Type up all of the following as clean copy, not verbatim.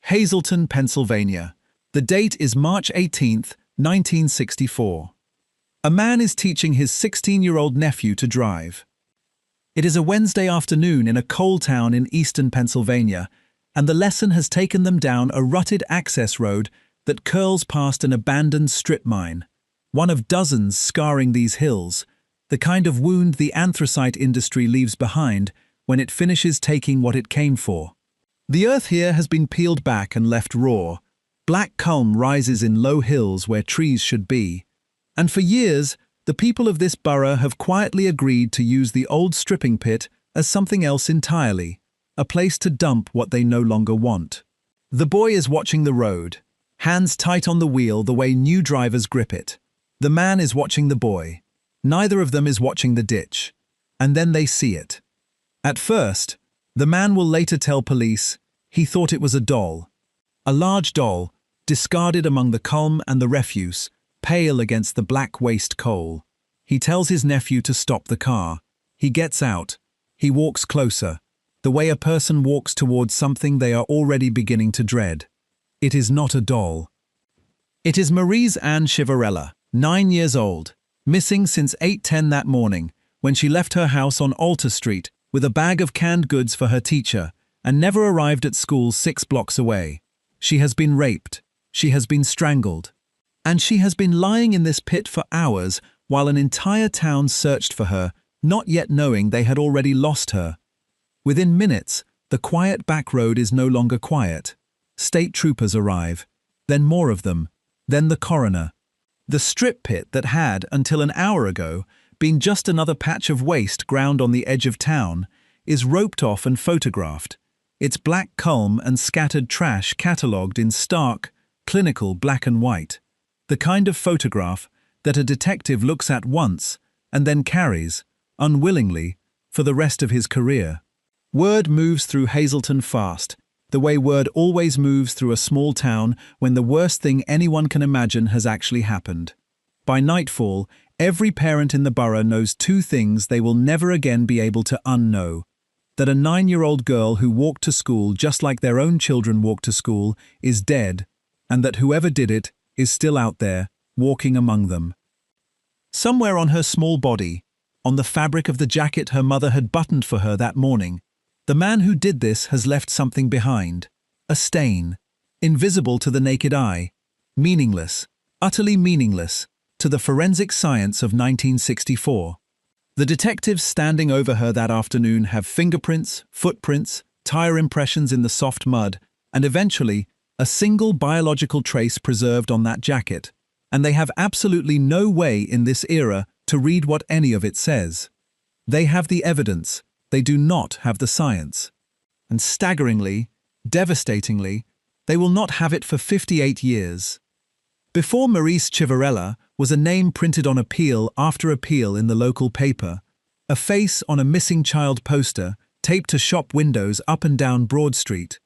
Hazleton, Pennsylvania. The date is March 18th, 1964. A man is teaching his 16-year-old nephew to drive. It is a Wednesday afternoon in a coal town in eastern Pennsylvania, and the lesson has taken them down a rutted access road that curls past an abandoned strip mine, one of dozens scarring these hills, the kind of wound the anthracite industry leaves behind when it finishes taking what it came for. The earth here has been peeled back and left raw. Black culm rises in low hills where trees should be. And for years, the people of this borough have quietly agreed to use the old stripping pit as something else entirely, a place to dump what they no longer want. The boy is watching the road, hands tight on the wheel the way new drivers grip it. The man is watching the boy. Neither of them is watching the ditch. And then they see it. At first, the man will later tell police he thought it was a doll. A large doll, discarded among the culm and the refuse, pale against the black waste coal. He tells his nephew to stop the car. He gets out. He walks closer, the way a person walks towards something they are already beginning to dread. It is not a doll. It is Marise Ann Chivarella, 9 years old, missing since 8:10 that morning, when she left her house on Alta Street with a bag of canned goods for her teacher and never arrived at school 6 blocks away. She has been raped. She has been strangled. And she has been lying in this pit for hours while an entire town searched for her, not yet knowing they had already lost her. Within minutes, the quiet back road is no longer quiet. State troopers arrive, then more of them, then the coroner. The strip pit that had, until an hour ago, been just another patch of waste ground on the edge of town, is roped off and photographed, its black culm and scattered trash catalogued in stark, clinical black and white. The kind of photograph that a detective looks at once and then carries, unwillingly, for the rest of his career. Word moves through Hazleton fast, the way word always moves through a small town when the worst thing anyone can imagine has actually happened. By nightfall, every parent in the borough knows 2 things they will never again be able to unknow: that a 9-year-old girl who walked to school just like their own children walked to school is dead, and that whoever did it is still out there, walking among them. Somewhere on her small body, on the fabric of the jacket her mother had buttoned for her that morning, the man who did this has left something behind. A stain, invisible to the naked eye, meaningless, utterly meaningless, to the forensic science of 1964. The detectives standing over her that afternoon have fingerprints, footprints, tire impressions in the soft mud, and eventually, a single biological trace preserved on that jacket, and they have absolutely no way in this era to read what any of it says. They have the evidence, they do not have the science. And staggeringly, devastatingly, they will not have it for 58 years. Before Marise Chivarella was a name printed on appeal after appeal in the local paper, a face on a missing child poster taped to shop windows up and down Broad Street,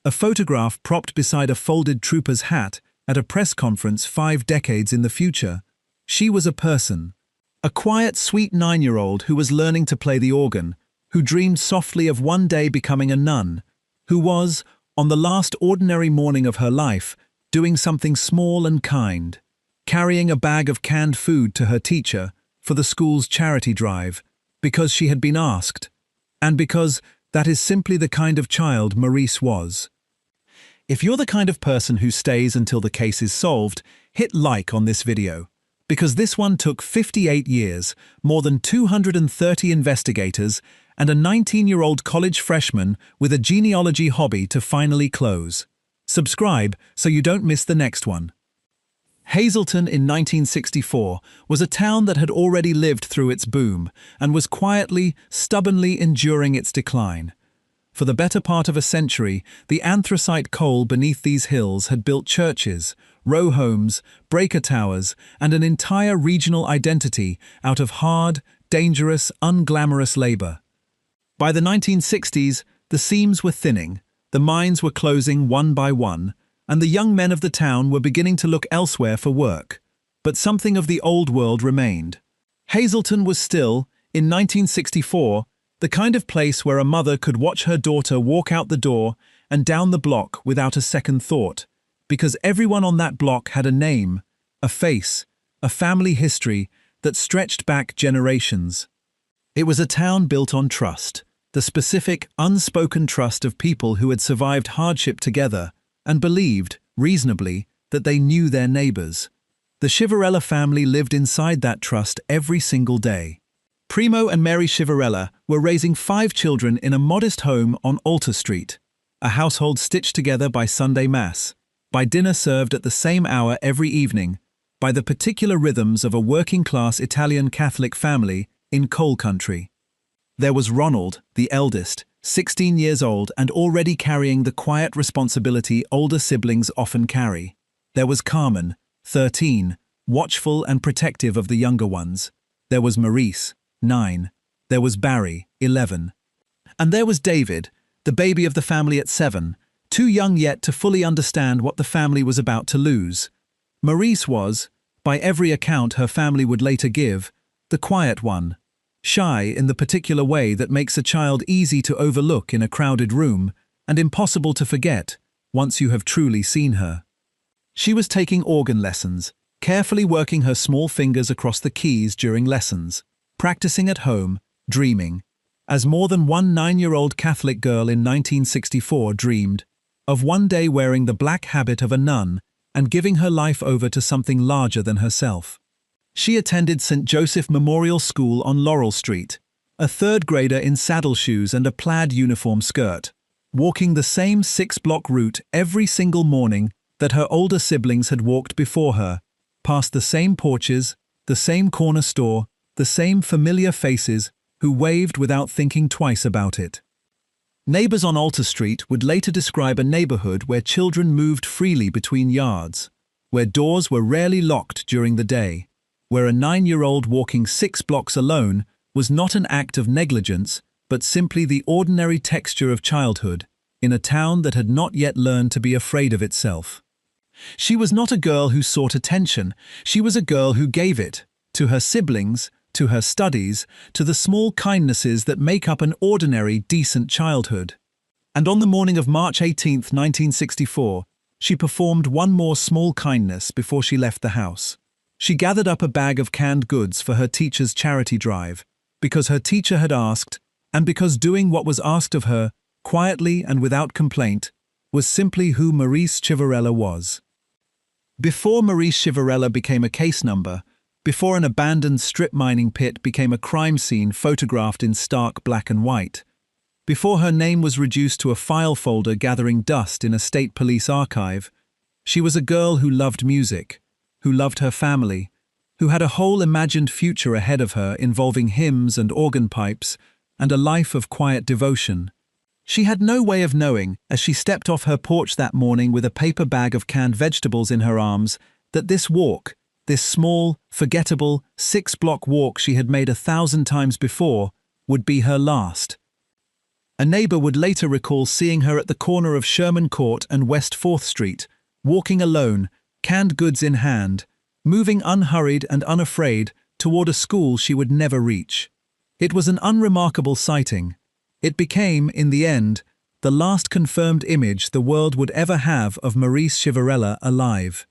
a photograph propped beside a folded trooper's hat at a press conference 5 decades in the future. She was a person, a quiet, sweet 9-year-old who was learning to play the organ, who dreamed softly of one day becoming a nun, who was, on the last ordinary morning of her life, doing something small and kind, carrying a bag of canned food to her teacher for the school's charity drive, because she had been asked, and because that is simply the kind of child Marise was. If you're the kind of person who stays until the case is solved, hit like on this video, because this one took 58 years, more than 230 investigators, and a 19-year-old college freshman with a genealogy hobby to finally close. Subscribe so you don't miss the next one. Hazleton in 1964 was a town that had already lived through its boom and was quietly, stubbornly enduring its decline. For the better part of a century, the anthracite coal beneath these hills had built churches, row homes, breaker towers, and an entire regional identity out of hard, dangerous, unglamorous labor. By the 1960s, the seams were thinning, the mines were closing one by one, and the young men of the town were beginning to look elsewhere for work. But something of the old world remained. Hazleton was still, in 1964, the kind of place where a mother could watch her daughter walk out the door and down the block without a second thought, because everyone on that block had a name, a face, a family history that stretched back generations. It was a town built on trust, the specific, unspoken trust of people who had survived hardship together and believed, reasonably, that they knew their neighbors. The Civarella family lived inside that trust every single day. Primo and Mary Civarella were raising 5 children in a modest home on Alta Street, a household stitched together by Sunday Mass, by dinner served at the same hour every evening, by the particular rhythms of a working-class Italian Catholic family in coal country. There was Ronald, the eldest, 16 years old and already carrying the quiet responsibility older siblings often carry. There was Carmen, 13, watchful and protective of the younger ones. There was Maurice, 9. There was Barry, 11. And there was David, the baby of the family at 7, too young yet to fully understand what the family was about to lose. Maurice was, by every account her family would later give, the quiet one, shy in the particular way that makes a child easy to overlook in a crowded room and impossible to forget once you have truly seen her. She was taking organ lessons, carefully working her small fingers across the keys during lessons, practicing at home, dreaming, as more than one 9-year-old Catholic girl in 1964 dreamed, of one day wearing the black habit of a nun and giving her life over to something larger than herself. She attended St. Joseph Memorial School on Laurel Street, a 3rd grader in saddle shoes and a plaid uniform skirt, walking the same 6-block route every single morning that her older siblings had walked before her, past the same porches, the same corner store, the same familiar faces who waved without thinking twice about it. Neighbors on Alta Street would later describe a neighborhood where children moved freely between yards, where doors were rarely locked during the day, where a 9-year-old walking 6 blocks alone was not an act of negligence, but simply the ordinary texture of childhood, in a town that had not yet learned to be afraid of itself. She was not a girl who sought attention, she was a girl who gave it, to her siblings, to her studies, to the small kindnesses that make up an ordinary, decent childhood. And on the morning of March 18, 1964, she performed one more small kindness before she left the house. She gathered up a bag of canned goods for her teacher's charity drive, because her teacher had asked, and because doing what was asked of her, quietly and without complaint, was simply who Maurice Civarella was. Before Maurice Civarella became a case number, before an abandoned strip mining pit became a crime scene photographed in stark black and white, before her name was reduced to a file folder gathering dust in a state police archive, she was a girl who loved music, who loved her family, who had a whole imagined future ahead of her involving hymns and organ pipes and a life of quiet devotion. She had no way of knowing, as she stepped off her porch that morning with a paper bag of canned vegetables in her arms, that this walk, this small, forgettable, 6-block walk she had made 1,000 times before, would be her last. A neighbor would later recall seeing her at the corner of Sherman Court and West 4th Street, walking alone, canned goods in hand, moving unhurried and unafraid toward a school she would never reach. It was an unremarkable sighting. It became, in the end, the last confirmed image the world would ever have of Maurice Civarella alive.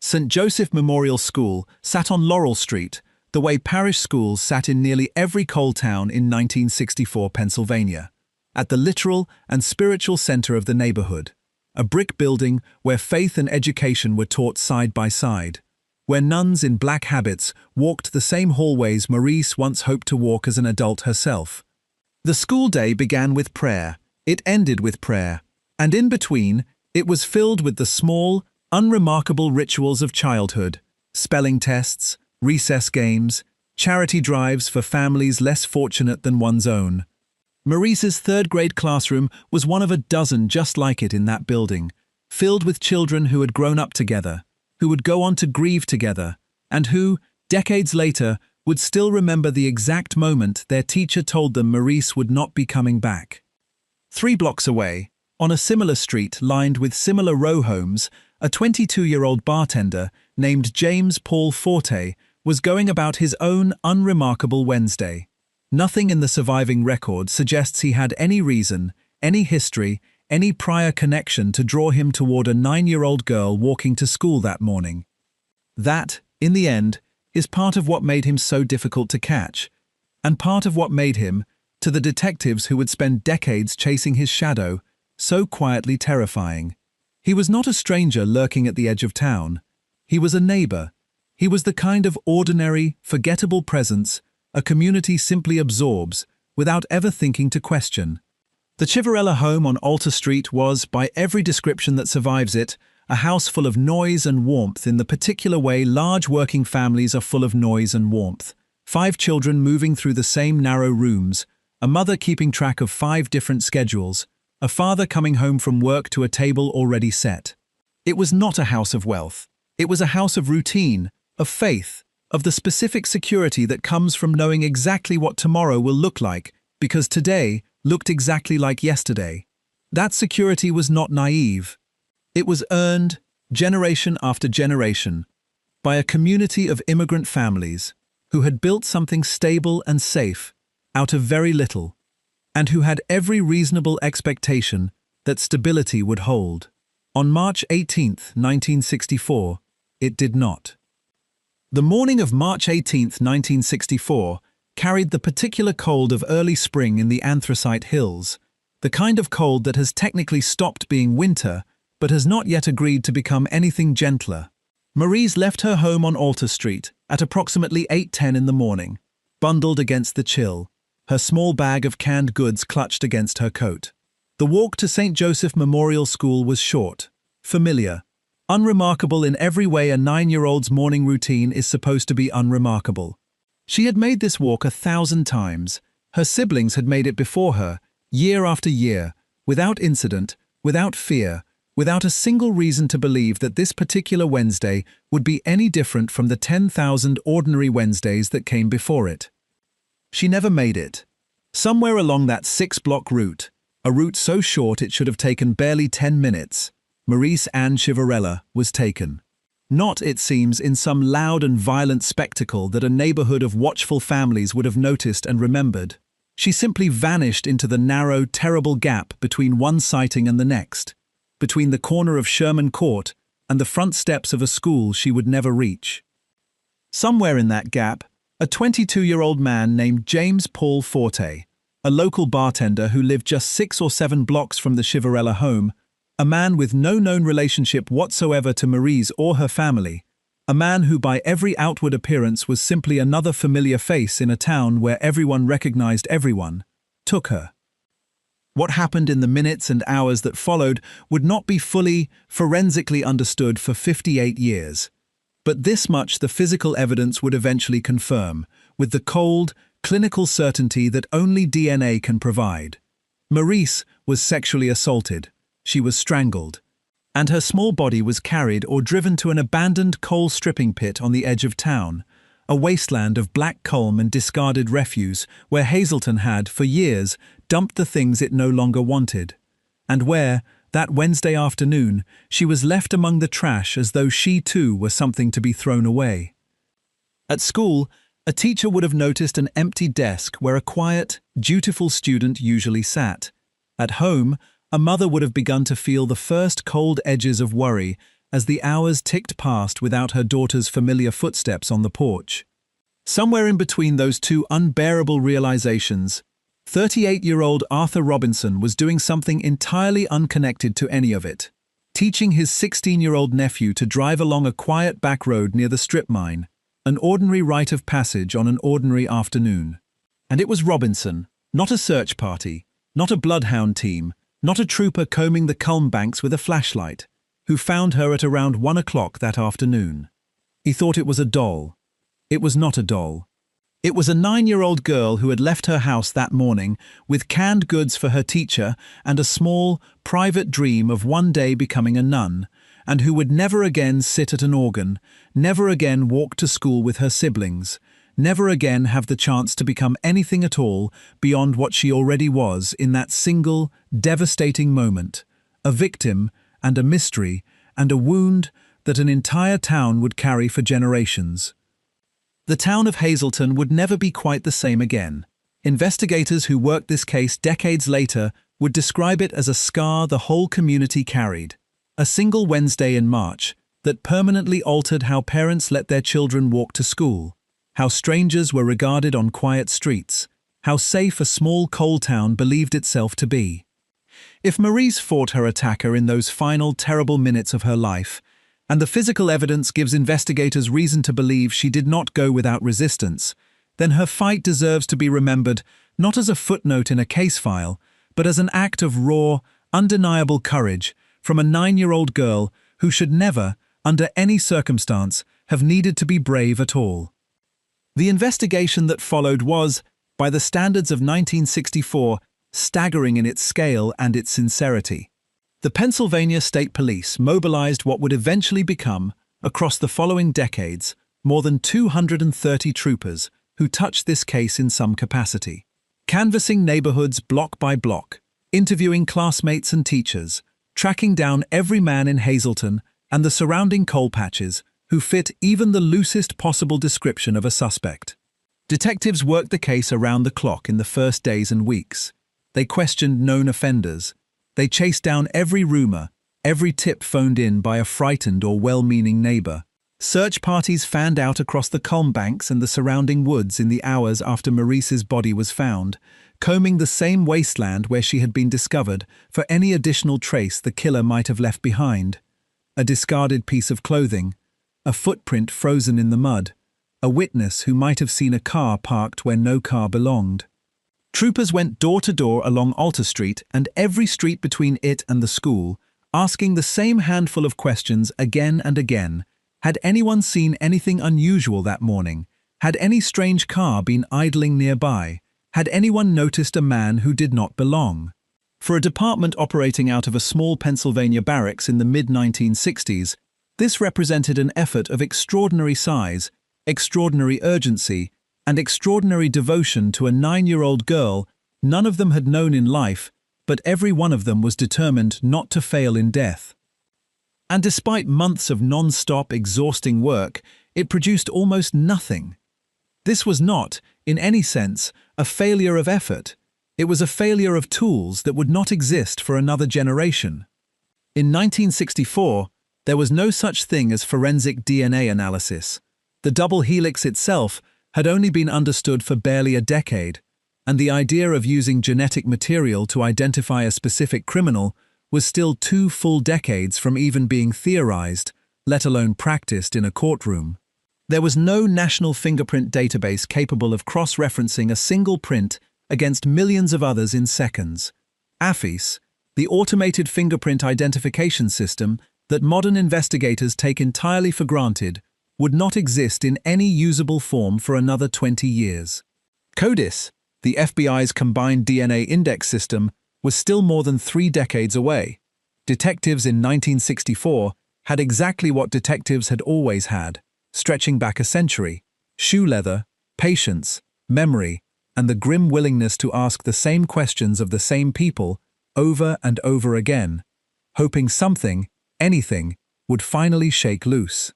St. Joseph Memorial School sat on Laurel Street, the way parish schools sat in nearly every coal town in 1964 Pennsylvania, at the literal and spiritual center of the neighborhood, a brick building where faith and education were taught side by side, where nuns in black habits walked the same hallways Maurice once hoped to walk as an adult herself. The school day began with prayer, it ended with prayer, and in between, it was filled with the small, unremarkable rituals of childhood: spelling tests, recess games, charity drives for families less fortunate than one's own. Maurice's 3rd grade classroom was one of a dozen just like it in that building, filled with children who had grown up together, who would go on to grieve together, and who, decades later, would still remember the exact moment their teacher told them Maurice would not be coming back. 3 blocks away, on a similar street lined with similar row homes, a 22-year-old bartender named James Paul Forte was going about his own unremarkable Wednesday. Nothing in the surviving record suggests he had any reason, any history, any prior connection to draw him toward a 9-year-old girl walking to school that morning. That, in the end, is part of what made him so difficult to catch, and part of what made him, to the detectives who would spend decades chasing his shadow, so quietly terrifying. He was not a stranger lurking at the edge of town. He was a neighbor. He was the kind of ordinary, forgettable presence a community simply absorbs without ever thinking to question. The Civarella home on Alta Street was, by every description that survives it, a house full of noise and warmth in the particular way large working families are full of noise and warmth. 5 children moving through the same narrow rooms, a mother keeping track of 5 different schedules, a father coming home from work to a table already set. It was not a house of wealth. It was a house of routine, of faith, of the specific security that comes from knowing exactly what tomorrow will look like, because today looked exactly like yesterday. That security was not naive. It was earned, generation after generation, by a community of immigrant families who had built something stable and safe out of very little, and who had every reasonable expectation that stability would hold. On March 18, 1964, it did not. The morning of March 18, 1964, carried the particular cold of early spring in the Anthracite Hills, the kind of cold that has technically stopped being winter but has not yet agreed to become anything gentler. Maryse left her home on Alta Street at approximately 8:10 in the morning, bundled against the chill, her small bag of canned goods clutched against her coat. The walk to St. Joseph Memorial School was short, familiar, unremarkable in every way a 9-year-old's morning routine is supposed to be unremarkable. She had made this walk 1,000 times. Her siblings had made it before her, year after year, without incident, without fear, without a single reason to believe that this particular Wednesday would be any different from the 10,000 ordinary Wednesdays that came before it. She never made it. Somewhere along that 6-block route, a route so short it should have taken barely 10 minutes, Maryse Ann Civarella was taken. Not, it seems, in some loud and violent spectacle that a neighborhood of watchful families would have noticed and remembered. She simply vanished into the narrow, terrible gap between one sighting and the next, between the corner of Sherman Court and the front steps of a school she would never reach. Somewhere in that gap, a 22-year-old man named James Paul Forte, a local bartender who lived just 6 or 7 blocks from the Civarella home, a man with no known relationship whatsoever to Maryse or her family, a man who by every outward appearance was simply another familiar face in a town where everyone recognized everyone, took her. What happened in the minutes and hours that followed would not be fully, forensically understood for 58 years. But this much the physical evidence would eventually confirm, with the cold, clinical certainty that only DNA can provide. Maryse was sexually assaulted. She was strangled, and her small body was carried or driven to an abandoned coal stripping pit on the edge of town, a wasteland of black culm and discarded refuse where Hazleton had, for years, dumped the things it no longer wanted, and where, that Wednesday afternoon, she was left among the trash as though she too were something to be thrown away. At school, a teacher would have noticed an empty desk where a quiet, dutiful student usually sat. At home, a mother would have begun to feel the first cold edges of worry as the hours ticked past without her daughter's familiar footsteps on the porch. Somewhere in between those two unbearable realizations, 38-year-old Arthur Robinson was doing something entirely unconnected to any of it, teaching his 16-year-old nephew to drive along a quiet back road near the strip mine, an ordinary rite of passage on an ordinary afternoon. And it was Robinson, not a search party, not a bloodhound team, not a trooper combing the culm banks with a flashlight, who found her at around 1 o'clock that afternoon. He thought it was a doll. It was not a doll. It was a 9-year-old girl who had left her house that morning with canned goods for her teacher and a small, private dream of one day becoming a nun, and who would never again sit at an organ, never again walk to school with her siblings, never again have the chance to become anything at all beyond what she already was in that single, devastating moment, a victim and a mystery and a wound that an entire town would carry for generations. The town of Hazleton would never be quite the same again. Investigators who worked this case decades later would describe it as a scar the whole community carried. A single Wednesday in March that permanently altered how parents let their children walk to school, how strangers were regarded on quiet streets, how safe a small coal town believed itself to be. If Maurice fought her attacker in those final terrible minutes of her life, and the physical evidence gives investigators reason to believe she did not go without resistance, then her fight deserves to be remembered not as a footnote in a case file, but as an act of raw, undeniable courage from a 9-year-old girl who should never, under any circumstance, have needed to be brave at all. The investigation that followed was, by the standards of 1964, staggering in its scale and its sincerity. The Pennsylvania State Police mobilized what would eventually become, across the following decades, more than 230 troopers who touched this case in some capacity. Canvassing neighborhoods block by block, interviewing classmates and teachers, tracking down every man in Hazleton and the surrounding coal patches who fit even the loosest possible description of a suspect. Detectives worked the case around the clock in the first days and weeks. They questioned known offenders. They chased down every rumor, every tip phoned in by a frightened or well-meaning neighbor. Search parties fanned out across the Culm banks and the surrounding woods in the hours after Maurice's body was found, combing the same wasteland where she had been discovered for any additional trace the killer might have left behind. A discarded piece of clothing, a footprint frozen in the mud, a witness who might have seen a car parked where no car belonged. Troopers went door to door along Alta Street and every street between it and the school, asking the same handful of questions again and again. Had anyone seen anything unusual that morning? Had any strange car been idling nearby? Had anyone noticed a man who did not belong? For a department operating out of a small Pennsylvania barracks in the mid-1960s, this represented an effort of extraordinary size, extraordinary urgency, and extraordinary devotion to a 9-year-old girl none of them had known in life, but every one of them was determined not to fail in death. And despite months of non-stop, exhausting work, it produced almost nothing. This was not, in any sense, a failure of effort. It was a failure of tools that would not exist for another generation. In 1964, there was no such thing as forensic DNA analysis. The double helix itself had only been understood for barely a decade, and the idea of using genetic material to identify a specific criminal was still 2 full decades from even being theorized, let alone practiced in a courtroom. There was no national fingerprint database capable of cross-referencing a single print against millions of others in seconds. AFIS, the automated fingerprint identification system that modern investigators take entirely for granted, would not exist in any usable form for another 20 years. CODIS, the FBI's combined DNA index system, was still more than 3 decades away. Detectives in 1964 had exactly what detectives had always had, stretching back a century: shoe leather, patience, memory, and the grim willingness to ask the same questions of the same people over and over again, hoping something, anything, would finally shake loose.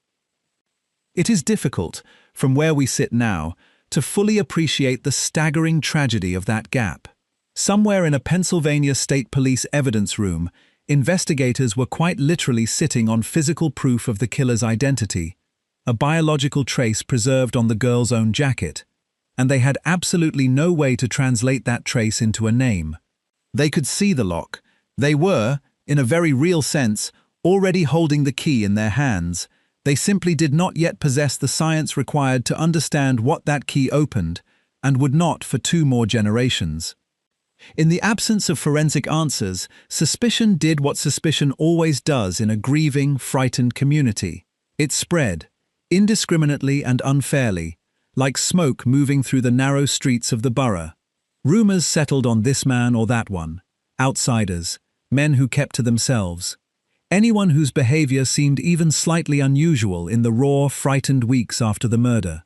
It is difficult, from where we sit now, to fully appreciate the staggering tragedy of that gap. Somewhere in a Pennsylvania State Police evidence room, investigators were quite literally sitting on physical proof of the killer's identity, a biological trace preserved on the girl's own jacket, and they had absolutely no way to translate that trace into a name. They could see the lock. They were, in a very real sense, already holding the key in their hands. They simply did not yet possess the science required to understand what that key opened, and would not for 2 more generations. In the absence of forensic answers, suspicion did what suspicion always does in a grieving, frightened community. It spread, indiscriminately and unfairly, like smoke moving through the narrow streets of the borough. Rumors settled on this man or that one, outsiders, men who kept to themselves. Anyone whose behavior seemed even slightly unusual in the raw, frightened weeks after the murder.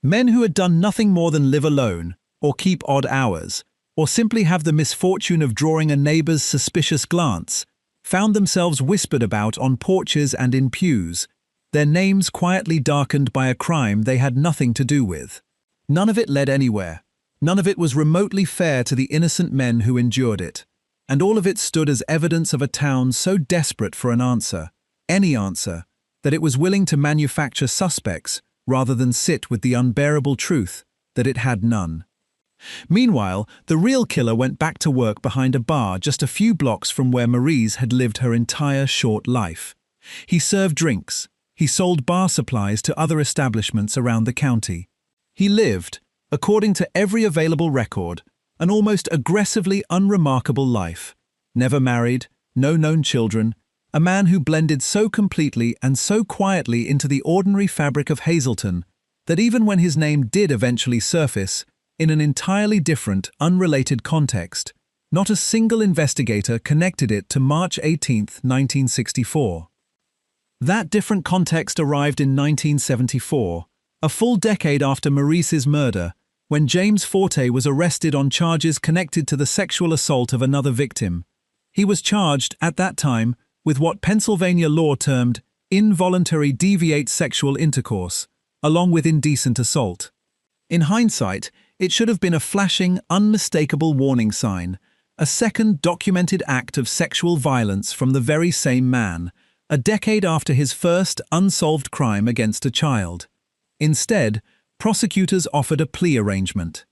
Men who had done nothing more than live alone, or keep odd hours, or simply have the misfortune of drawing a neighbor's suspicious glance, found themselves whispered about on porches and in pews, their names quietly darkened by a crime they had nothing to do with. None of it led anywhere. None of it was remotely fair to the innocent men who endured it. and all of it stood as evidence of a town so desperate for an answer, any answer, that it was willing to manufacture suspects rather than sit with the unbearable truth that it had none. Meanwhile, the real killer went back to work behind a bar just a few blocks from where Maurice had lived her entire short life. He served drinks. He sold bar supplies to other establishments around the county. He lived, according to every available record, an almost aggressively unremarkable life. Never married, no known children, a man who blended so completely and so quietly into the ordinary fabric of Hazleton that even when his name did eventually surface, in an entirely different, unrelated context, not a single investigator connected it to March 18, 1964. That different context arrived in 1974, a full decade after Maurice's murder, when James Forte was arrested on charges connected to the sexual assault of another victim. He was charged, at that time, with what Pennsylvania law termed involuntary deviate sexual intercourse, along with indecent assault. In hindsight, it should have been a flashing, unmistakable warning sign, a second documented act of sexual violence from the very same man, a decade after his first unsolved crime against a child. Instead, prosecutors offered a plea arrangement.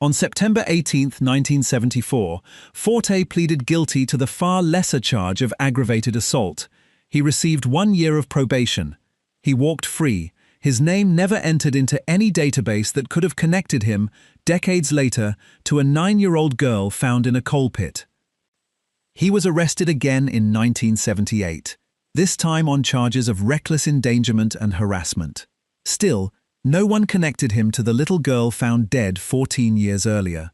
On September 18, 1974, Forte pleaded guilty to the far lesser charge of aggravated assault. He received 1 year of probation. He walked free, his name never entered into any database that could have connected him, decades later, to a 9-year-old girl found in a coal pit. He was arrested again in 1978, this time on charges of reckless endangerment and harassment. Still, no one connected him to the little girl found dead 14 years earlier.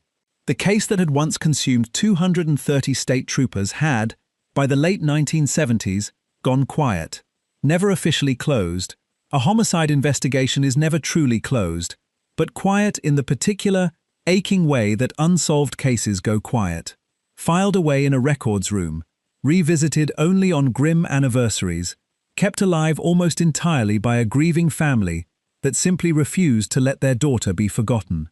The case that had once consumed 230 state troopers had, by the late 1970s, gone quiet. Never officially closed, a homicide investigation is never truly closed, but quiet in the particular, aching way that unsolved cases go quiet. Filed away in a records room, revisited only on grim anniversaries, kept alive almost entirely by a grieving family that simply refused to let their daughter be forgotten.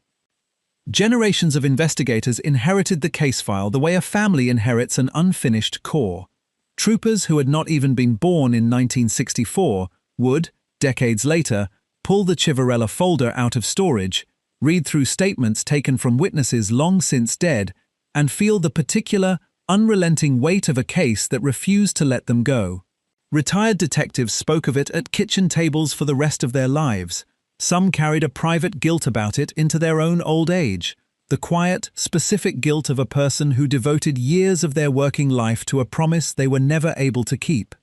Generations of investigators inherited the case file the way a family inherits an unfinished core. Troopers who had not even been born in 1964 would, decades later, pull the Chivarella folder out of storage, read through statements taken from witnesses long since dead, and feel the particular, unrelenting weight of a case that refused to let them go. Retired detectives spoke of it at kitchen tables for the rest of their lives. Some carried a private guilt about it into their own old age, the quiet, specific guilt of a person who devoted years of their working life to a promise they were never able to keep.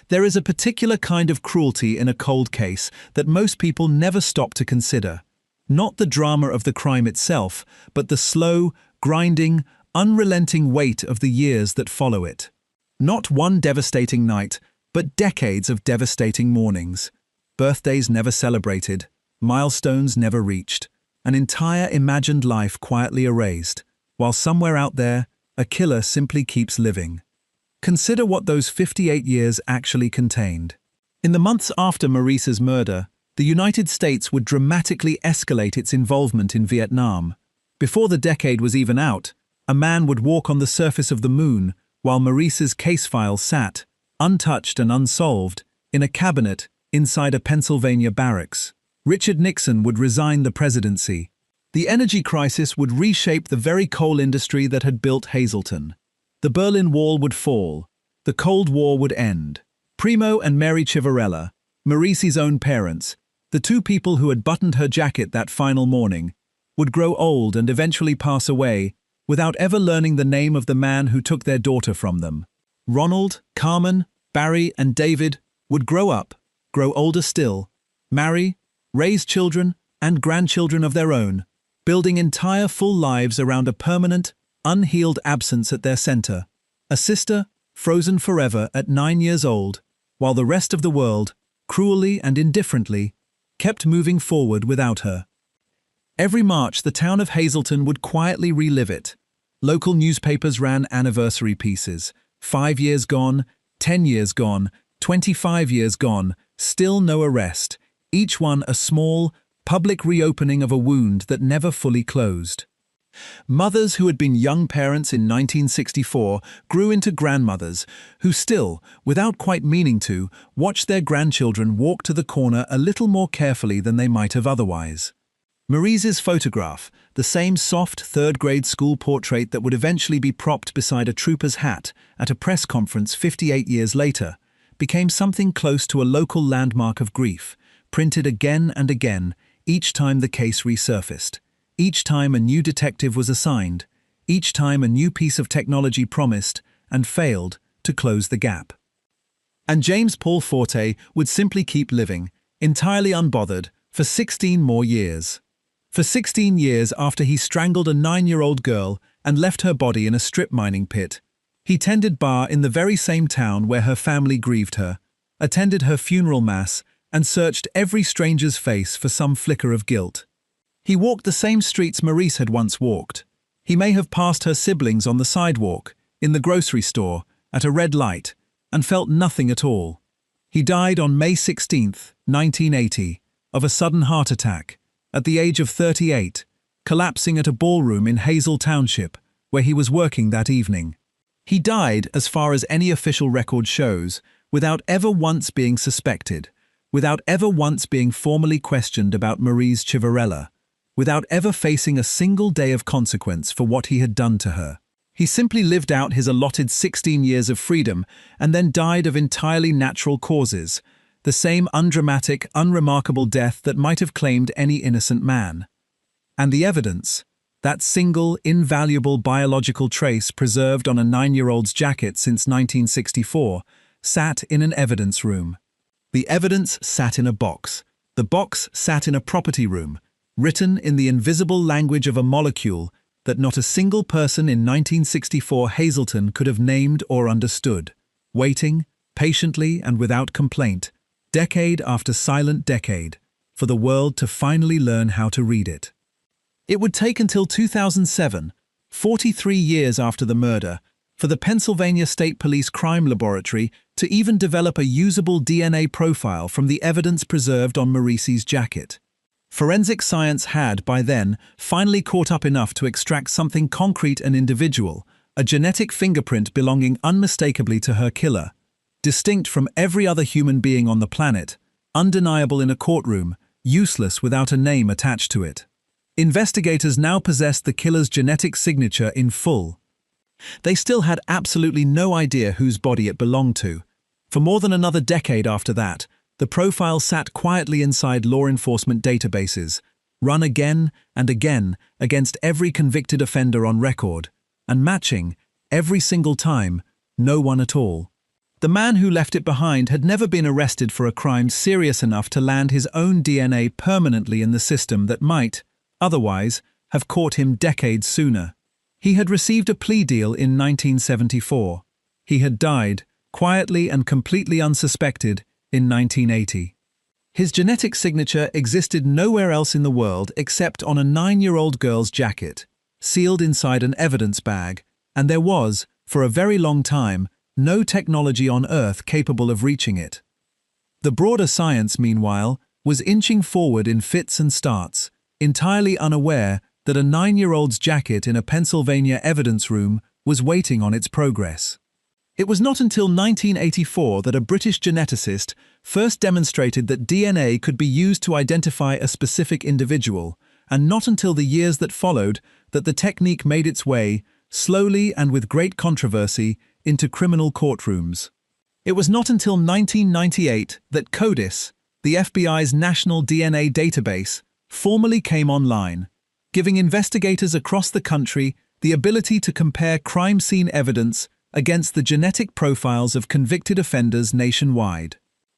There is a particular kind of cruelty in a cold case that most people never stop to consider. Not the drama of the crime itself, but the slow, grinding, unrelenting weight of the years that follow it. Not one devastating night, but decades of devastating mornings. Birthdays never celebrated, milestones never reached, an entire imagined life quietly erased, while somewhere out there, a killer simply keeps living. Consider what those 58 years actually contained. In the months after Maurice's murder, the United States would dramatically escalate its involvement in Vietnam. Before the decade was even out, a man would walk on the surface of the moon while Maurice's case file sat, untouched and unsolved, in a cabinet inside a Pennsylvania barracks. Richard Nixon would resign the presidency. The energy crisis would reshape the very coal industry that had built Hazleton. The Berlin Wall would fall. The Cold War would end. Primo and Mary Chivarella, Maurice's own parents, the two people who had buttoned her jacket that final morning, would grow old and eventually pass away without ever learning the name of the man who took their daughter from them. Ronald, Carmen, Barry, and David would grow up, grow older still, marry, raise children and grandchildren of their own, building entire full lives around a permanent, unhealed absence at their center, a sister frozen forever at 9 years old, while the rest of the world, cruelly and indifferently, kept moving forward without her. Every March, the town of Hazleton would quietly relive it. Local newspapers ran anniversary pieces. 5 years gone, 10 years gone, 25 years gone, still no arrest, each one a small, public reopening of a wound that never fully closed. Mothers who had been young parents in 1964 grew into grandmothers who still, without quite meaning to, watched their grandchildren walk to the corner a little more carefully than they might have otherwise. Marie's photograph, the same soft third-grade school portrait that would eventually be propped beside a trooper's hat at a press conference 58 years later, became something close to a local landmark of grief, printed again and again, each time the case resurfaced. Each time a new detective was assigned, each time a new piece of technology promised and failed to close the gap. And James Paul Forte would simply keep living, entirely unbothered, for 16 more years. For 16 years after he strangled a 9-year-old girl and left her body in a strip mining pit, he tended bar in the very same town where her family grieved her, attended her funeral mass, and searched every stranger's face for some flicker of guilt. He walked the same streets Maurice had once walked. He may have passed her siblings on the sidewalk, in the grocery store, at a red light, and felt nothing at all. He died on May 16, 1980, of a sudden heart attack, at the age of 38, collapsing at a ballroom in Hazel Township, where he was working that evening. He died, as far as any official record shows, without ever once being suspected, without ever once being formally questioned about Maurice Chivarella, without ever facing a single day of consequence for what he had done to her. He simply lived out his allotted 16 years of freedom and then died of entirely natural causes, the same undramatic, unremarkable death that might have claimed any innocent man. And the evidence, that single, invaluable biological trace preserved on a 9-year-old's jacket since 1964, sat in an evidence room. The evidence sat in a box. The box sat in a property room, written in the invisible language of a molecule that not a single person in 1964 Hazleton could have named or understood, waiting, patiently and without complaint, decade after silent decade, for the world to finally learn how to read it. It would take until 2007, 43 years after the murder, for the Pennsylvania State Police Crime Laboratory to even develop a usable DNA profile from the evidence preserved on Maurice's jacket. Forensic science had, by then, finally caught up enough to extract something concrete and individual, a genetic fingerprint belonging unmistakably to her killer, distinct from every other human being on the planet, undeniable in a courtroom, useless without a name attached to it. Investigators now possessed the killer's genetic signature in full. They still had absolutely no idea whose body it belonged to. For more than another decade after that, the profile sat quietly inside law enforcement databases, run again and again against every convicted offender on record, and matching, every single time, no one at all. The man who left it behind had never been arrested for a crime serious enough to land his own DNA permanently in the system that might, otherwise, have caught him decades sooner. He had received a plea deal in 1974. He had died, quietly and completely unsuspected, in 1980. His genetic signature existed nowhere else in the world except on a 9-year-old girl's jacket, sealed inside an evidence bag, and there was, for a very long time, no technology on Earth capable of reaching it. The broader science, meanwhile, was inching forward in fits and starts, entirely unaware that a 9-year-old's jacket in a Pennsylvania evidence room was waiting on its progress. It was not until 1984 that a British geneticist first demonstrated that DNA could be used to identify a specific individual, and not until the years that followed that the technique made its way, slowly and with great controversy, into criminal courtrooms. It was not until 1998 that CODIS, the FBI's national DNA database, formally came online, giving investigators across the country the ability to compare crime scene evidence against the genetic profiles of convicted offenders nationwide.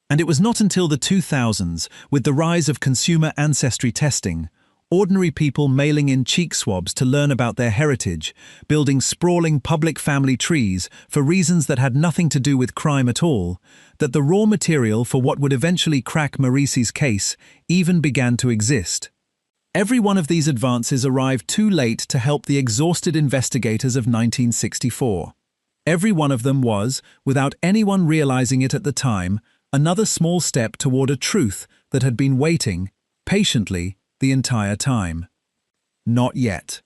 And it was not until the 2000s, with the rise of consumer ancestry testing, ordinary people mailing in cheek swabs to learn about their heritage, building sprawling public family trees for reasons that had nothing to do with crime at all, that the raw material for what would eventually crack Maurice's case even began to exist. Every one of these advances arrived too late to help the exhausted investigators of 1964. Every one of them was, without anyone realizing it at the time, another small step toward a truth that had been waiting, patiently, the entire time. Not yet.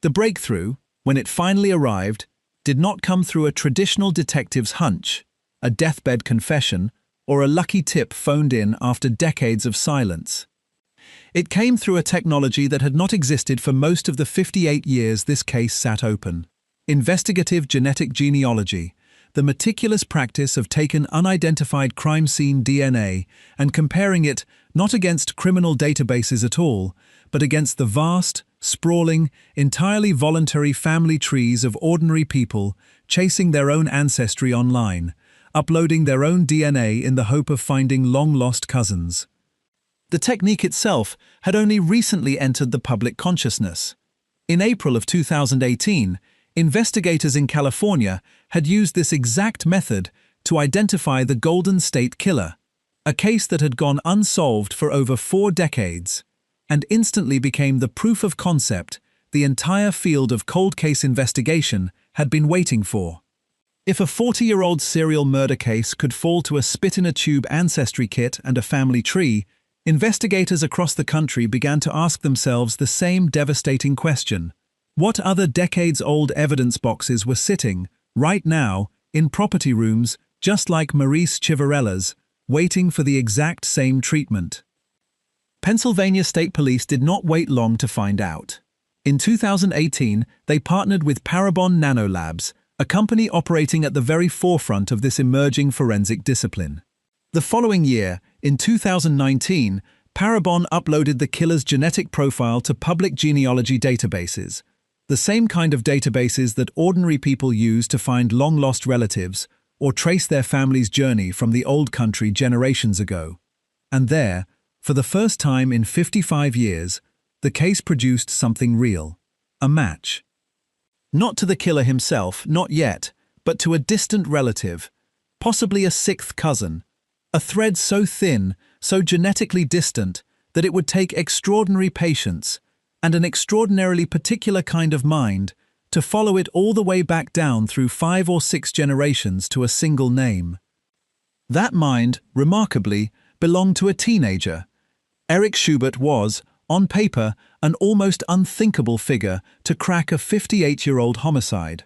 The breakthrough, when it finally arrived, did not come through a traditional detective's hunch, a deathbed confession, or a lucky tip phoned in after decades of silence. It came through a technology that had not existed for most of the 58 years this case sat open. Investigative genetic genealogy, the meticulous practice of taking unidentified crime scene DNA and comparing it not against criminal databases at all, but against the vast, sprawling, entirely voluntary family trees of ordinary people chasing their own ancestry online, uploading their own DNA in the hope of finding long-lost cousins. The technique itself had only recently entered the public consciousness. In April of 2018, investigators in California had used this exact method to identify the Golden State Killer, a case that had gone unsolved for over 4 decades, and instantly became the proof of concept the entire field of cold case investigation had been waiting for. If a 40-year-old serial murder case could fall to a spit-in-a-tube ancestry kit and a family tree, investigators across the country began to ask themselves the same devastating question. What other decades-old evidence boxes were sitting, right now, in property rooms just like Maurice Chivarella's, waiting for the exact same treatment? Pennsylvania State Police did not wait long to find out. In 2018, they partnered with Parabon Nanolabs, a company operating at the very forefront of this emerging forensic discipline. The following year, in 2019, Parabon uploaded the killer's genetic profile to public genealogy databases, the same kind of databases that ordinary people use to find long-lost relatives or trace their family's journey from the old country generations ago. And there, for the first time in 55 years, the case produced something real, a match. Not to the killer himself, not yet, but to a distant relative, possibly a 6th cousin, a thread so thin, so genetically distant, that it would take extraordinary patience and an extraordinarily particular kind of mind to follow it all the way back down through 5 or 6 generations to a single name. That mind, remarkably, belonged to a teenager. Eric Schubert was, on paper, an almost unthinkable figure to crack a 58-year-old homicide.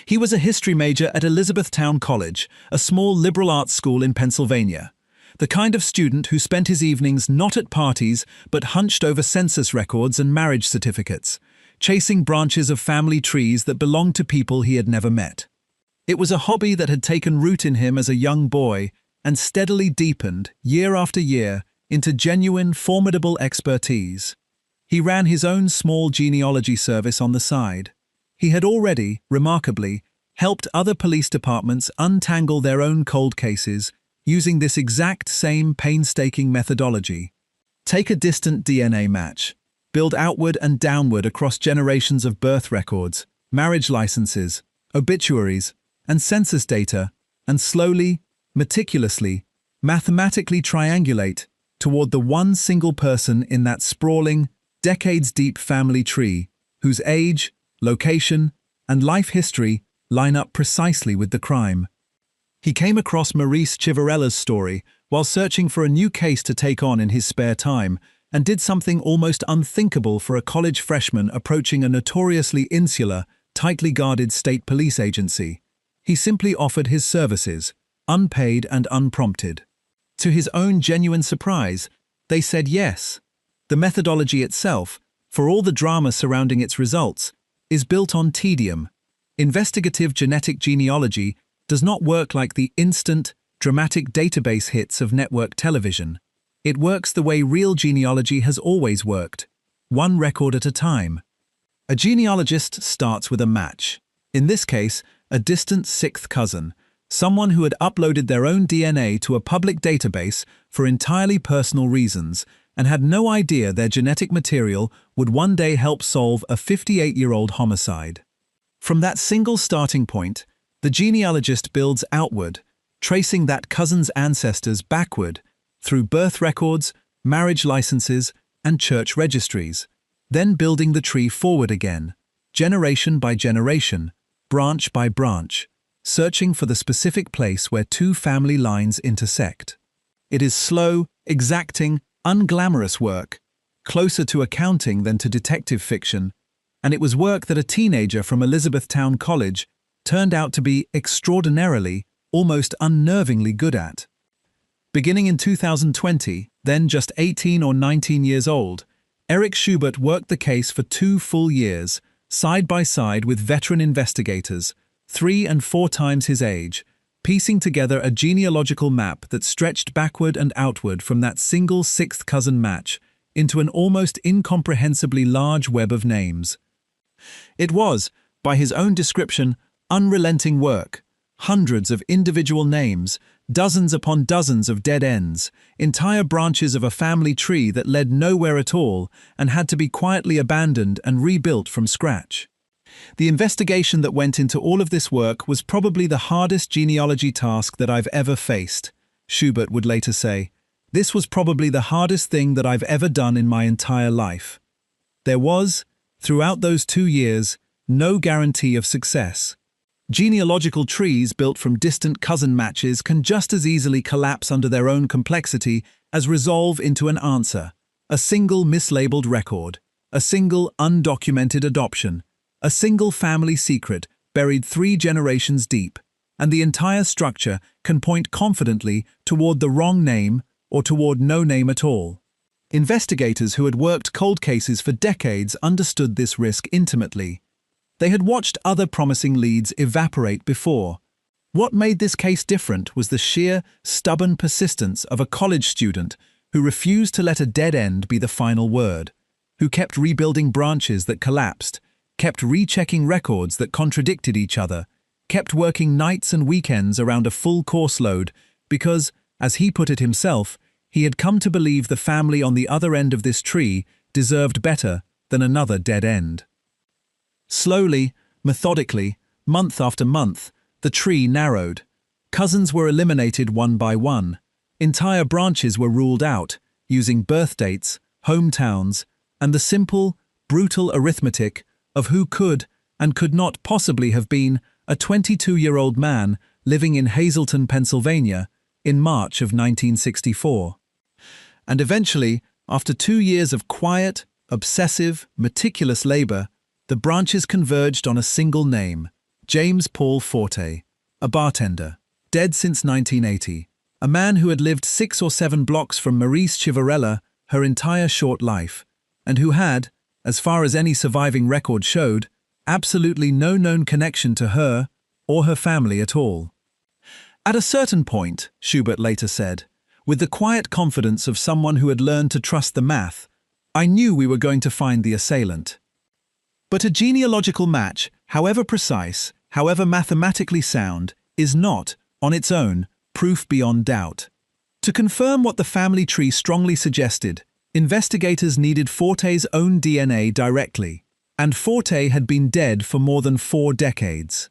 He was a history major at Elizabethtown College, a small liberal arts school in Pennsylvania. The kind of student who spent his evenings not at parties but hunched over census records and marriage certificates, chasing branches of family trees that belonged to people he had never met. It was a hobby that had taken root in him as a young boy and steadily deepened, year after year, into genuine, formidable expertise. He ran his own small genealogy service on the side. He had already, remarkably, helped other police departments untangle their own cold cases using this exact same painstaking methodology. Take a distant DNA match, build outward and downward across generations of birth records, marriage licenses, obituaries, and census data, and slowly, meticulously, mathematically triangulate toward the one single person in that sprawling, decades-deep family tree, whose age, location, and life history line up precisely with the crime. He came across Maurice Chivarella's story while searching for a new case to take on in his spare time, and did something almost unthinkable for a college freshman approaching a notoriously insular, tightly guarded state police agency. He simply offered his services, unpaid and unprompted. To his own genuine surprise, they said yes. The methodology itself, for all the drama surrounding its results, is built on tedium. Investigative genetic genealogy does not work like the instant, dramatic database hits of network television. It works the way real genealogy has always worked, one record at a time. A genealogist starts with a match. In this case, a distant 6th cousin, someone who had uploaded their own DNA to a public database for entirely personal reasons and had no idea their genetic material would one day help solve a 58-year-old homicide. From that single starting point, the genealogist builds outward, tracing that cousin's ancestors backward through birth records, marriage licenses, and church registries, then building the tree forward again, generation by generation, branch by branch, searching for the specific place where 2 family lines intersect. It is slow, exacting, unglamorous work, closer to accounting than to detective fiction, and it was work that a teenager from Elizabethtown College turned out to be extraordinarily, almost unnervingly good at. Beginning in 2020, then just 18 or 19 years old, Eric Schubert worked the case for 2 full years, side by side with veteran investigators, 3 and 4 times his age, piecing together a genealogical map that stretched backward and outward from that single sixth cousin match into an almost incomprehensibly large web of names. It was, by his own description, unrelenting work. Hundreds of individual names, dozens upon dozens of dead ends, entire branches of a family tree that led nowhere at all and had to be quietly abandoned and rebuilt from scratch. The investigation that went into all of this work was probably the hardest genealogy task that I've ever faced, Schubert would later say. This was probably the hardest thing that I've ever done in my entire life. There was, throughout those 2 years, no guarantee of success. Genealogical trees built from distant cousin matches can just as easily collapse under their own complexity as resolve into an answer, a single mislabeled record, a single undocumented adoption, a single family secret buried 3 generations deep, and the entire structure can point confidently toward the wrong name or toward no name at all. Investigators who had worked cold cases for decades understood this risk intimately. They had watched other promising leads evaporate before. What made this case different was the sheer, stubborn persistence of a college student who refused to let a dead end be the final word, who kept rebuilding branches that collapsed, kept rechecking records that contradicted each other, kept working nights and weekends around a full course load because, as he put it himself, he had come to believe the family on the other end of this tree deserved better than another dead end. Slowly, methodically, month after month, the tree narrowed. Cousins were eliminated one by one. Entire branches were ruled out, using birth dates, hometowns, and the simple, brutal arithmetic of who could and could not possibly have been a 22-year-old man living in Hazleton, Pennsylvania, in March of 1964. And eventually, after 2 years of quiet, obsessive, meticulous labor, the branches converged on a single name, James Paul Forte, a bartender, dead since 1980, a man who had lived 6 or 7 blocks from Maurice Chivarella her entire short life, and who had, as far as any surviving record showed, absolutely no known connection to her or her family at all. At a certain point, Schubert later said, with the quiet confidence of someone who had learned to trust the math, I knew we were going to find the assailant. But a genealogical match, however precise, however mathematically sound, is not, on its own, proof beyond doubt. To confirm what the family tree strongly suggested, investigators needed Forte's own DNA directly, and Forte had been dead for more than 4 decades.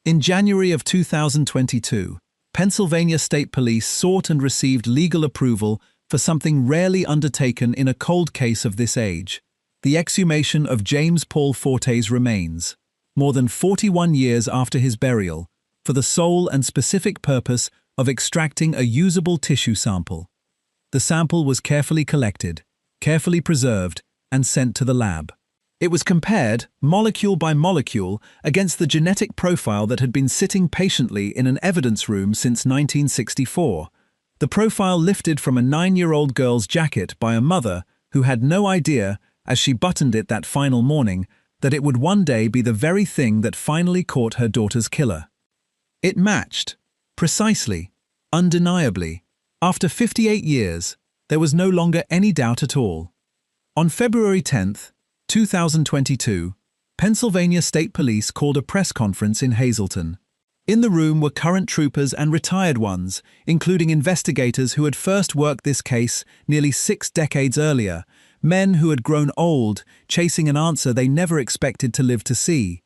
In January of 2022, Pennsylvania State Police sought and received legal approval for something rarely undertaken in a cold case of this age: the exhumation of James Paul Forte's remains, more than 41 years after his burial, for the sole and specific purpose of extracting a usable tissue sample. The sample was carefully collected, carefully preserved, and sent to the lab. It was compared, molecule by molecule, against the genetic profile that had been sitting patiently in an evidence room since 1964. The profile lifted from a 9-year-old girl's jacket by a mother who had no idea, as she buttoned it that final morning, that it would one day be the very thing that finally caught her daughter's killer. It matched, precisely, undeniably. After 58 years, there was no longer any doubt at all. On February 10, 2022, Pennsylvania State Police called a press conference in Hazleton. In the room were current troopers and retired ones, including investigators who had first worked this case nearly 6 decades earlier, men who had grown old, chasing an answer they never expected to live to see.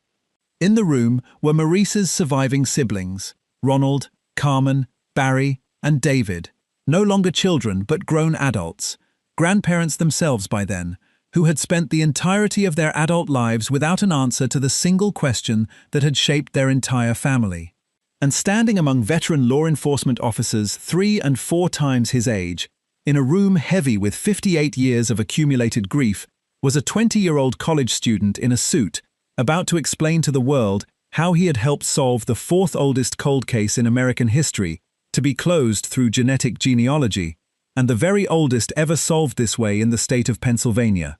In the room were Maurice's surviving siblings, Ronald, Carmen, Barry, and David, no longer children but grown adults, grandparents themselves by then, who had spent the entirety of their adult lives without an answer to the single question that had shaped their entire family. And standing among veteran law enforcement officers 3 and 4 times his age, in a room heavy with 58 years of accumulated grief, was a 20-year-old college student in a suit, about to explain to the world how he had helped solve the fourth oldest cold case in American history, to be closed through genetic genealogy, and the very oldest ever solved this way in the state of Pennsylvania.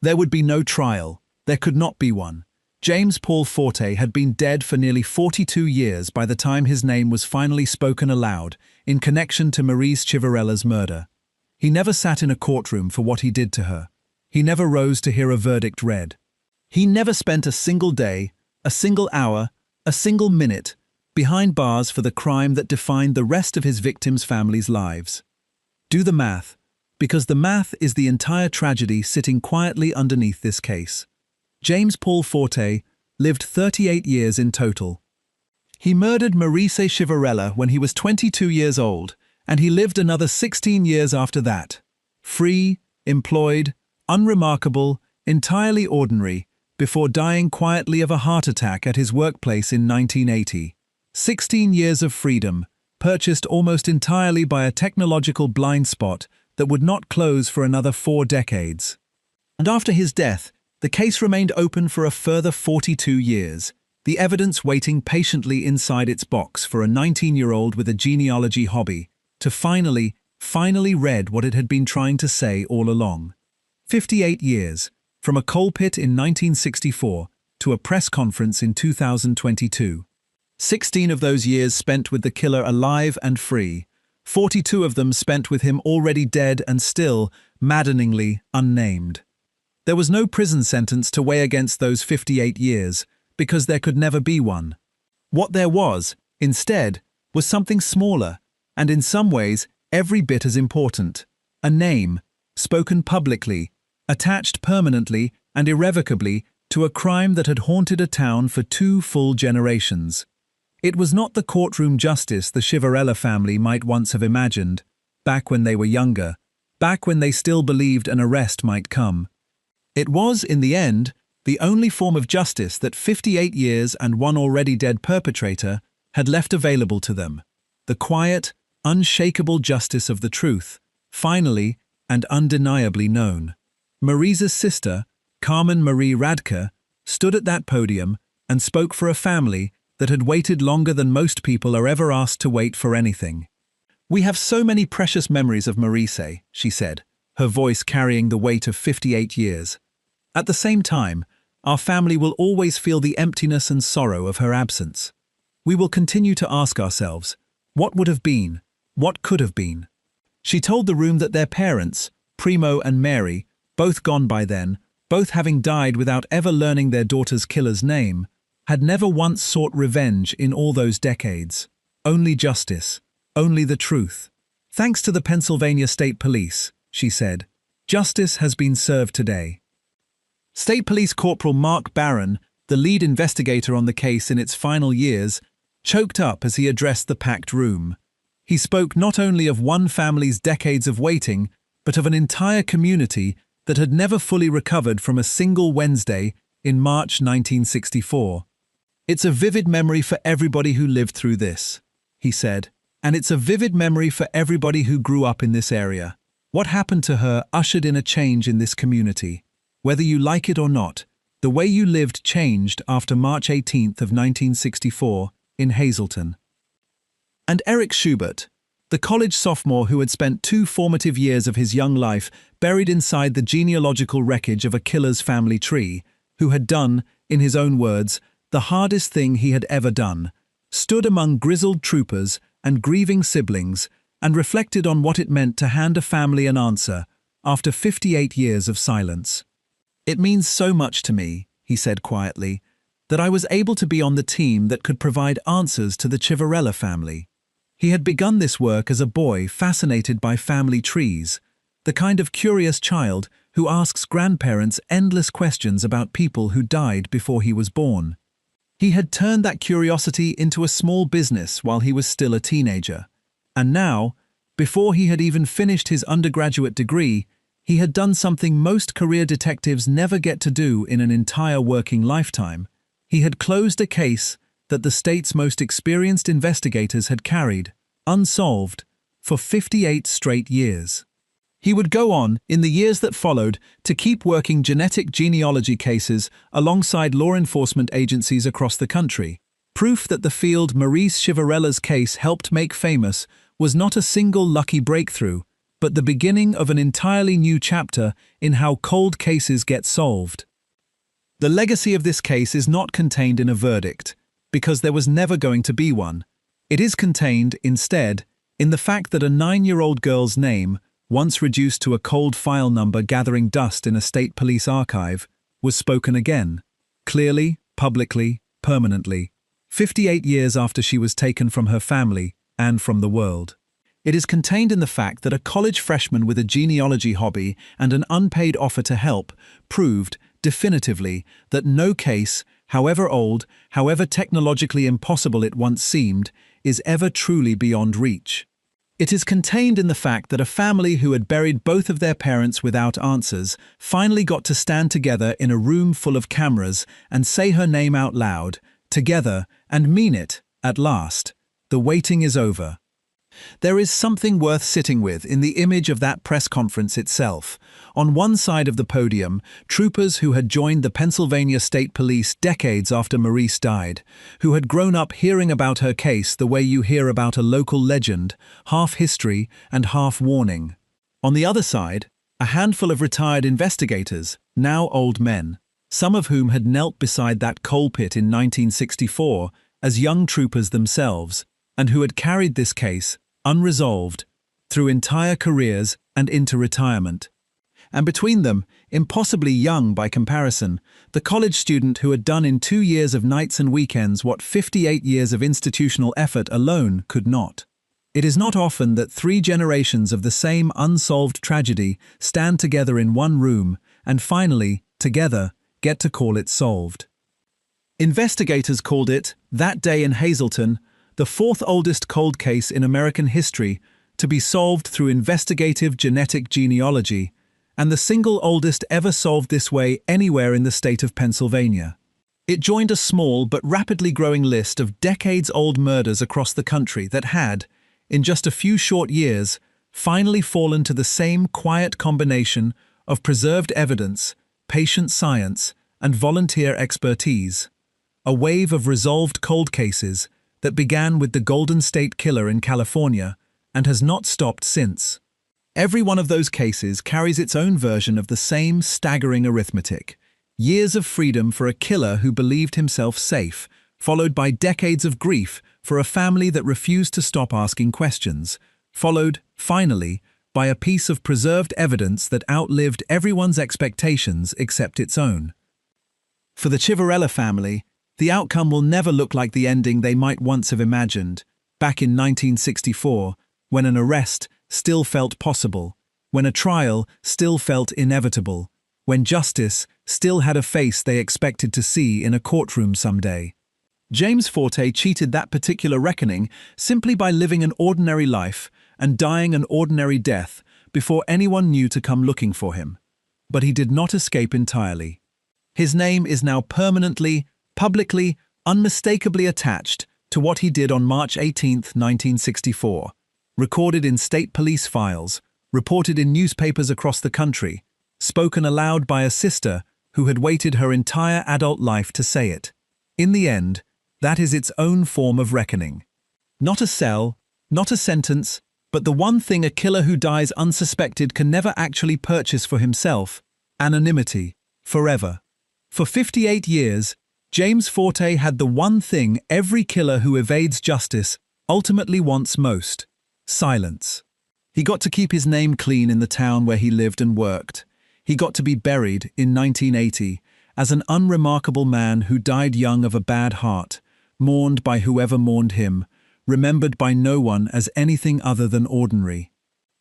There would be no trial. There could not be one. James Paul Forte had been dead for nearly 42 years by the time his name was finally spoken aloud in connection to Maurice Civarella's murder. He never sat in a courtroom for what he did to her. He never rose to hear a verdict read. He never spent a single day, a single hour, a single minute behind bars for the crime that defined the rest of his victims' families' lives. Do the math, because the math is the entire tragedy sitting quietly underneath this case. James Paul Forte lived 38 years in total. He murdered Maurice Civarella when he was 22 years old, and he lived another 16 years after that. Free, employed, unremarkable, entirely ordinary, before dying quietly of a heart attack at his workplace in 1980. 16 years of freedom, purchased almost entirely by a technological blind spot that would not close for another 4 decades. And after his death, the case remained open for a further 42 years, the evidence waiting patiently inside its box for a 19-year-old with a genealogy hobby to finally read what it had been trying to say all along. 58 years, from a coal pit in 1964 to a press conference in 2022. 16 of those years spent with the killer alive and free, 42 of them spent with him already dead and still, maddeningly, unnamed. There was no prison sentence to weigh against those 58 years, because there could never be one. What there was, instead, was something smaller, and in some ways every bit as important. A name, spoken publicly, attached permanently and irrevocably to a crime that had haunted a town for 2 full generations. It was not the courtroom justice the Civarella family might once have imagined, back when they were younger, back when they still believed an arrest might come. It was, in the end, the only form of justice that 58 years and one already dead perpetrator had left available to them. The quiet, unshakable justice of the truth, finally and undeniably known. Marisa's sister, Carmen Marie Radke, stood at that podium and spoke for a family that had waited longer than most people are ever asked to wait for anything. "We have so many precious memories of Maurice," she said, her voice carrying the weight of 58 years. "At the same time, our family will always feel the emptiness and sorrow of her absence. We will continue to ask ourselves, what would have been, what could have been?" She told the room that their parents, Primo and Mary, both gone by then, both having died without ever learning their daughter's killer's name, had never once sought revenge in all those decades. Only justice, only the truth. "Thanks to the Pennsylvania State Police," she said, "justice has been served today." State Police Corporal Mark Barron, the lead investigator on the case in its final years, choked up as he addressed the packed room. He spoke not only of one family's decades of waiting, but of an entire community that had never fully recovered from a single Wednesday in March 1964. "It's a vivid memory for everybody who lived through this," he said, "and it's a vivid memory for everybody who grew up in this area. What happened to her ushered in a change in this community. Whether you like it or not, the way you lived changed after March 18th of 1964 in Hazleton." And Eric Schubert, the college sophomore who had spent 2 formative years of his young life buried inside the genealogical wreckage of a killer's family tree, who had done, in his own words, the hardest thing he had ever done, stood among grizzled troopers and grieving siblings and reflected on what it meant to hand a family an answer after 58 years of silence. "It means so much to me," he said quietly, "that I was able to be on the team that could provide answers to the Civarella family." He had begun this work as a boy fascinated by family trees, the kind of curious child who asks grandparents endless questions about people who died before he was born. He had turned that curiosity into a small business while he was still a teenager, and now, before he had even finished his undergraduate degree, he had done something most career detectives never get to do in an entire working lifetime. He had closed a case that the state's most experienced investigators had carried, unsolved, for 58 straight years. He would go on, in the years that followed, to keep working genetic genealogy cases alongside law enforcement agencies across the country. Proof that the field Maurice Chivarella's case helped make famous was not a single lucky breakthrough, but the beginning of an entirely new chapter in how cold cases get solved. The legacy of this case is not contained in a verdict, because there was never going to be one. It is contained, instead, in the fact that a 9-year-old girl's name, once reduced to a cold file number gathering dust in a state police archive, was spoken again, clearly, publicly, permanently, 58 years after she was taken from her family and from the world. It is contained in the fact that a college freshman with a genealogy hobby and an unpaid offer to help proved, definitively, that no case, however old, however technologically impossible it once seemed, is ever truly beyond reach. It is contained in the fact that a family who had buried both of their parents without answers finally got to stand together in a room full of cameras and say her name out loud, together, and mean it, at last. The waiting is over. There is something worth sitting with in the image of that press conference itself. On one side of the podium, troopers who had joined the Pennsylvania State Police decades after Maurice died, who had grown up hearing about her case the way you hear about a local legend, half history and half warning. On the other side, a handful of retired investigators, now old men, some of whom had knelt beside that coal pit in 1964 as young troopers themselves, and who had carried this case, unresolved, through entire careers and into retirement. And between them, impossibly young by comparison, the college student who had done in 2 years of nights and weekends what 58 years of institutional effort alone could not. It is not often that 3 generations of the same unsolved tragedy stand together in one room and finally, together, get to call it solved. Investigators called it, that day in Hazleton, the 4th oldest cold case in American history to be solved through investigative genetic genealogy, and the single oldest ever solved this way anywhere in the state of Pennsylvania. It joined a small but rapidly growing list of decades-old murders across the country that had, in just a few short years, finally fallen to the same quiet combination of preserved evidence, patient science, and volunteer expertise. A wave of resolved cold cases that began with the Golden State Killer in California and has not stopped since. Every one of those cases carries its own version of the same staggering arithmetic. Years of freedom for a killer who believed himself safe, followed by decades of grief for a family that refused to stop asking questions, followed, finally, by a piece of preserved evidence that outlived everyone's expectations except its own. For the Chivarella family, the outcome will never look like the ending they might once have imagined, back in 1964, when an arrest still felt possible, when a trial still felt inevitable, when justice still had a face they expected to see in a courtroom someday. James Forte cheated that particular reckoning simply by living an ordinary life and dying an ordinary death before anyone knew to come looking for him. But he did not escape entirely. His name is now permanently, publicly, unmistakably attached to what he did on March 18, 1964, recorded in state police files, reported in newspapers across the country, spoken aloud by a sister who had waited her entire adult life to say it. In the end, that is its own form of reckoning. Not a cell, not a sentence, but the one thing a killer who dies unsuspected can never actually purchase for himself: anonymity, forever. For 58 years, James Forte had the one thing every killer who evades justice ultimately wants most: silence. He got to keep his name clean in the town where he lived and worked. He got to be buried in 1980 as an unremarkable man who died young of a bad heart, mourned by whoever mourned him, remembered by no one as anything other than ordinary.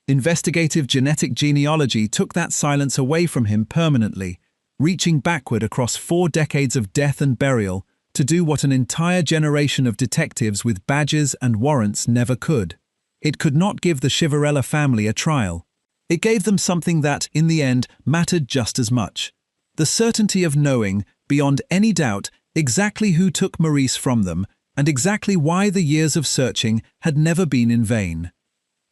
Investigative genetic genealogy took that silence away from him permanently, reaching backward across 4 decades of death and burial to do what an entire generation of detectives with badges and warrants never could. It could not give the Chivarella family a trial. It gave them something that, in the end, mattered just as much: the certainty of knowing, beyond any doubt, exactly who took Maurice from them and exactly why the years of searching had never been in vain.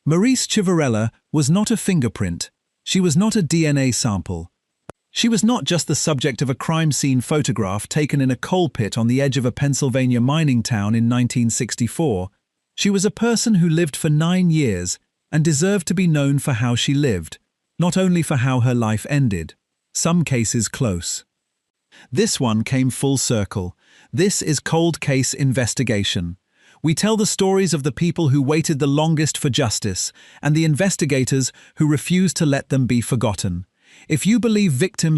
Maurice Chivarella was not a fingerprint, She was not a DNA sample. She was not just the subject of a crime scene photograph taken in a coal pit on the edge of a Pennsylvania mining town in 1964. She was a person who lived for 9 years and deserved to be known for how she lived, not only for how her life ended. Some cases close. This one came full circle. This is Cold Case Investigation. We tell the stories of the people who waited the longest for justice and the investigators who refused to let them be forgotten. If you believe victims